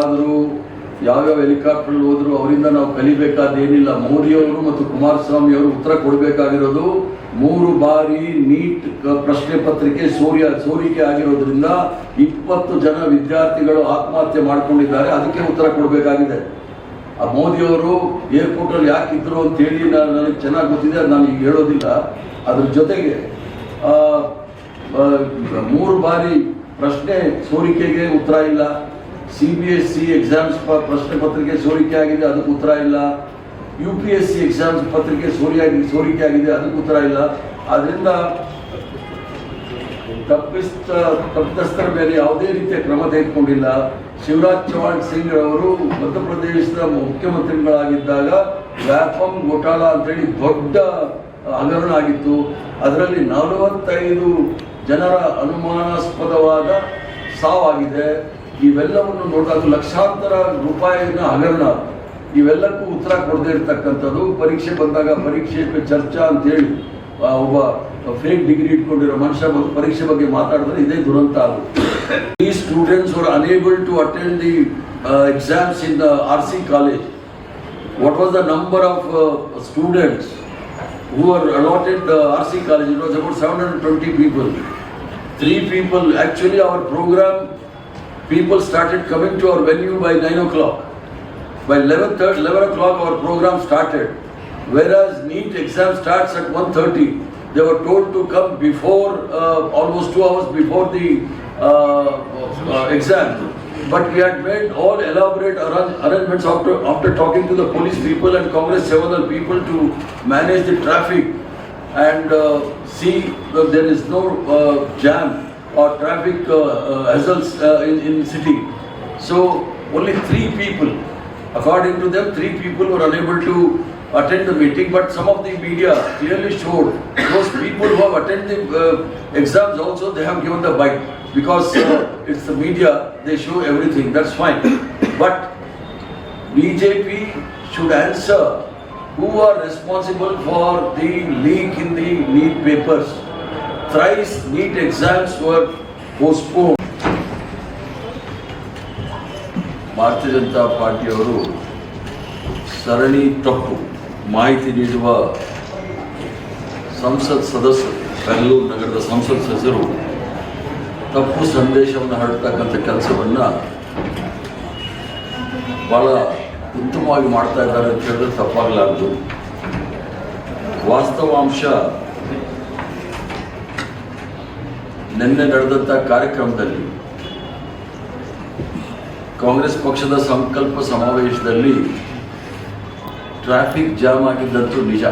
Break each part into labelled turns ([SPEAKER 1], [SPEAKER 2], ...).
[SPEAKER 1] ಆದರೂ ಯಾವ್ಯಾವ ಹೆಲಿಕಾಪ್ಟರ್ ಹೋದ್ರು ಅವರಿಂದ ನಾವು ಕಲಿಬೇಕಾದೇನಿಲ್ಲ. ಮೋದಿಯವರು ಮತ್ತು ಕುಮಾರಸ್ವಾಮಿ ಅವರು ಉತ್ತರ ಕೊಡಬೇಕಾಗಿರೋದು 3 ಬಾರಿ ನೀಟ್ ಪ್ರಶ್ನೆ ಪತ್ರಿಕೆ ಸೋರಿಕೆ ಆಗಿರೋದ್ರಿಂದ 20 ಜನ ವಿದ್ಯಾರ್ಥಿಗಳು ಆತ್ಮಹತ್ಯೆ ಮಾಡ್ಕೊಂಡಿದ್ದಾರೆ. ಅದಕ್ಕೆ ಉತ್ತರ ಕೊಡಬೇಕಾಗಿದೆ. ಆ ಮೋದಿಯವರು ಏರ್ಪೋರ್ಟ್ ಅಲ್ಲಿ ಯಾಕೆ ಇದ್ರು ಅಂತೇಳಿ ನನಗೆ ಚೆನ್ನಾಗಿ ಗೊತ್ತಿದೆ, ನಾನು ಈಗ ಹೇಳೋದಿಲ್ಲ. ಅದ್ರ ಜೊತೆಗೆ 3 ಬಾರಿ ಪ್ರಶ್ನೆ ಸೋರಿಕೆಗೆ ಉತ್ತರ ಇಲ್ಲ. CBSE ಎಕ್ಸಾಮ್ಸ್ ಪ್ರಶ್ನೆ ಪತ್ರಿಕೆ ಸೋರಿಕೆ ಆಗಿದೆ, ಅದಕ್ಕೆ ಉತ್ತರ ಇಲ್ಲ. UPSC ಎಕ್ಸಾಮ್ಸ್ ಪತ್ರಿಕೆ ಸೋರಿಕೆ ಆಗಿದೆ, ಅದಕ್ಕೆ ಉತ್ತರ ಇಲ್ಲ. ಆದ್ರಿಂದ ತಪ್ಪಿತಸ್ಥರ ಮೇಲೆ ಯಾವುದೇ ರೀತಿಯ ಕ್ರಮ ತೆಗೆದುಕೊಂಡಿಲ್ಲ. ಶಿವರಾಜ್ ಚೌಹಾಣ್ ಸಿಂಗ್ ಅವರು ಮಧ್ಯಪ್ರದೇಶದ ಮುಖ್ಯಮಂತ್ರಿಗಳಾಗಿದ್ದಾಗ ವ್ಯಾಪಂ ಘೋಟಾಳ ಅಂತೇಳಿ ದೊಡ್ಡ ಹಗರಣ ಆಗಿತ್ತು. ಅದರಲ್ಲಿ 45 ಜನರ ಅನುಮಾನಾಸ್ಪದವಾದ ಸಾವಾಗಿದೆ. ಇವೆಲ್ಲವನ್ನು ನೋಡಿದಾಗ ಲಕ್ಷಾಂತರ ರೂಪಾಯಿನ ಹಗರಣ, ಇವೆಲ್ಲಕ್ಕೂ ಉತ್ತರ ಕೊಡದೇ ಇರ್ತಕ್ಕಂಥದ್ದು. ಪರೀಕ್ಷೆ ಬಂದಾಗ ಪರೀಕ್ಷೆ ಪೇ ಚರ್ಚಾ ಅಂತ ಹೇಳಿ ಒಬ್ಬ ಫೇಕ್ ಡಿಗ್ರಿ ಇಟ್ಕೊಂಡಿರೋ ಮನುಷ್ಯ ಬಂದು ಪರೀಕ್ಷೆ ಬಗ್ಗೆ ಮಾತಾಡಿದ್ರೆ ಇದೇ ದುರಂತ ಅದು. ಈ students were unable to attend the exams in the RC college. What was the number of students who were allotted the RC college? It was about 720 people. 3 people, actually our program, people started coming to our venue by 9 o'clock. By 11 o'clock our program started. Whereas NEET exam starts at 1:30. They were told to come before, almost 2 hours before the exam. But we had made all elaborate arrangements after talking to the police people and Congress several people to manage the traffic and see that there is no jam or traffic hassles in city. So only 3 people, according to them, 3 people were unable to attend the meeting. But some of the media clearly showed those people who have attended the exams also, they have given the bite. Because it's the media, they show everything, that's fine. But BJP should answer who are responsible for the leak in the NEET papers. Thrice NEET exams were postponed. ಭಾರತೀಯ ಜನತಾ ಪಾರ್ಟಿಯವರು ಸರಣಿ ತಪ್ಪು ಮಾಹಿತಿ ನೀಡುವ ಸಂಸತ್ ಸದಸ್ಯರು, ಬೆಂಗಳೂರು ನಗರದ ಸಂಸತ್ ಸದಸ್ಯರು ತಪ್ಪು ಸಂದೇಶವನ್ನು ಹರಡ್ತಕ್ಕಂಥ ಕೆಲಸವನ್ನು ಭಾಳ ಉತ್ತಮವಾಗಿ ಮಾಡ್ತಾ ಇದ್ದಾರೆ ಅಂತ ಹೇಳಿದ್ರೆ ತಪ್ಪಾಗಲಾರದು. ವಾಸ್ತವಾಂಶ ನಿನ್ನೆ ನಡೆದಂಥ ಕಾರ್ಯಕ್ರಮದಲ್ಲಿ ಕಾಂಗ್ರೆಸ್ ಪಕ್ಷದ ಸಂಕಲ್ಪ ಸಮಾವೇಶದಲ್ಲಿ ಟ್ರಾಫಿಕ್ ಜಾಮ್ ಆಗಿದ್ದಂತೂ ನಿಜ,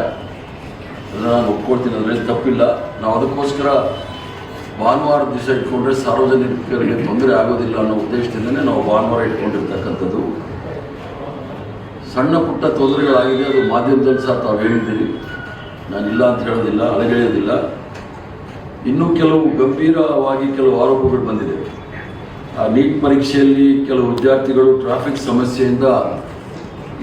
[SPEAKER 1] ಅದನ್ನು ನಾನು ಒಪ್ಕೊಳ್ತೀನಿ, ಅದರಲ್ಲಿ ತಪ್ಪಿಲ್ಲ. ನಾವು ಅದಕ್ಕೋಸ್ಕರ ಭಾನುವಾರ ದಿವಸ ಇಟ್ಕೊಂಡ್ರೆ ಸಾರ್ವಜನಿಕರಿಗೆ ತೊಂದರೆ ಆಗೋದಿಲ್ಲ ಅನ್ನೋ ಉದ್ದೇಶದಿಂದಲೇ ನಾವು ಭಾನುವಾರ ಇಟ್ಕೊಂಡಿರ್ತಕ್ಕಂಥದ್ದು. ಸಣ್ಣ ಪುಟ್ಟ ತೊಂದರೆಗಳಾಗಿದೆ, ಅದು ಮಾಧ್ಯಮದಲ್ಲಿ ಸಹ ತಾವು ಹೇಳಿದ್ದೀರಿ, ನಾನಿಲ್ಲ ಅಂತ ಹೇಳೋದಿಲ್ಲ, ಅಲಗೆಳೆಯೋದಿಲ್ಲ. ಇನ್ನೂ ಕೆಲವು ಗಂಭೀರವಾಗಿ ಕೆಲವು ಆರೋಪಗಳು ಬಂದಿದೆ. ಆ ನೀಟ್ ಪರೀಕ್ಷೆಯಲ್ಲಿ ಕೆಲವು ವಿದ್ಯಾರ್ಥಿಗಳು ಟ್ರಾಫಿಕ್ ಸಮಸ್ಯೆಯಿಂದ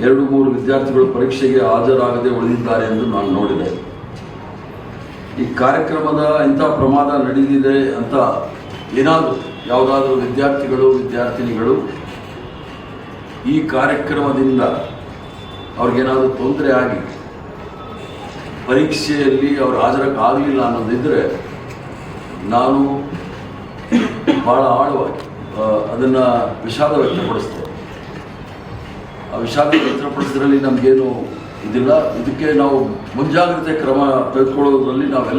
[SPEAKER 1] 2-3 ವಿದ್ಯಾರ್ಥಿಗಳು ಪರೀಕ್ಷೆಗೆ ಹಾಜರಾಗದೆ ಉಳಿದಿದ್ದಾರೆ ಎಂದು ನಾನು ನೋಡಿದೆ. ಈ ಕಾರ್ಯಕ್ರಮದ ಇಂಥ ಪ್ರಮಾದ ನಡೆದಿದೆ ಅಂತ ಏನಾದರೂ ಯಾವುದಾದ್ರೂ ವಿದ್ಯಾರ್ಥಿಗಳು ವಿದ್ಯಾರ್ಥಿನಿಗಳು ಈ ಕಾರ್ಯಕ್ರಮದಿಂದ ಅವ್ರಿಗೇನಾದರೂ ತೊಂದರೆ ಆಗಿ ಪರೀಕ್ಷೆಯಲ್ಲಿ ಅವರು ಹಾಜರಾಗಲಿಲ್ಲ ಅನ್ನೋದಿದ್ದರೆ ನಾನು ಭಾಳ ಆಳವಾಗಿ ಅದನ್ನು ವಿಷಾದ ವ್ಯಕ್ತಪಡಿಸ್ತೇನೆ. ಆ ವಿಷಾದ ವ್ಯಕ್ತಪಡಿಸೋದ್ರಲ್ಲಿ ನಮಗೇನು ಇದಿಲ್ಲ. ಇದಕ್ಕೆ ನಾವು ಮುಂಜಾಗ್ರತೆ ಕ್ರಮ ತೆಗೆದುಕೊಳ್ಳೋದ್ರಲ್ಲಿ ನಾವೆಲ್ಲ